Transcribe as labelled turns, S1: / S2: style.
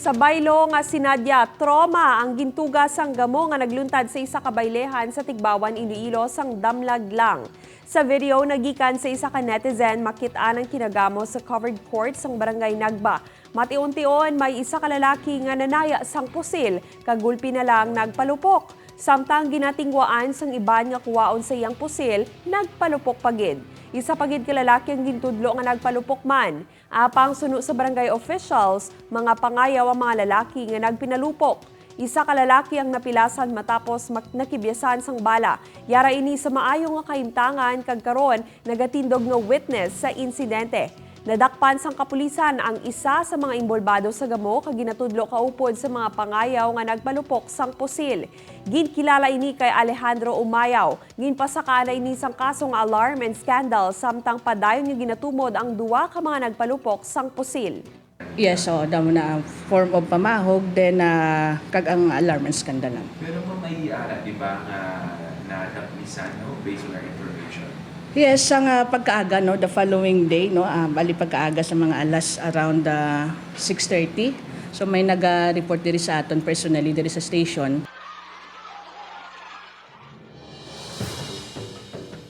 S1: Sa baylo nga sinadya, trauma ang gintuga sang gamo nga nagluntad sa isa ka baylehan sa Tigbawan, Iloilo sang damlag lang. Sa video nagikan sa isa ka netizen, makit-an ang kinagamo sa covered court sang barangay Nagba. Matiun-tion may isa ka lalaki nga nanaya sang pusil, kagulpi na lang nagpalupok. Samtang ginatingwaan sang iban nga kuwaon sa iyang pusil, nagpalupok pagid. Isa pagid ka lalaki ang gintudlo nga nagpalupok man. Apang suno sa barangay officials, mga pangayaw ang mga lalaki nga nagpinalupok. Isa ka lalaki ang napilasan matapos nakibyasan sang bala. Yara ini sa maayo nga kahimtangan kag karon nagatindog nga witness sa insidente. Nadakpan sang kapulisan ang isa sa mga imbolbado sa gamo kag ginatudlo kaupod sa mga pangayaw nga nagpalupok sang pusil. Ginkilala ini kay Alejandro Umayaw. Ginpasaka na ini sang kasong alarm and scandal samtang padayon nga ginatumod ang duwa ka mga nagpalupok sang pusil.
S2: Yes, so damo na form of pamahog then kag ang alarm and scandal.
S3: Pero may di ba nga nadaplisan no based on our information?
S2: Yes, ang pagkaaga no the following day no bali pagkaaga sa mga alas around 6:30. So may naga-report diri sa aton personally diri sa station.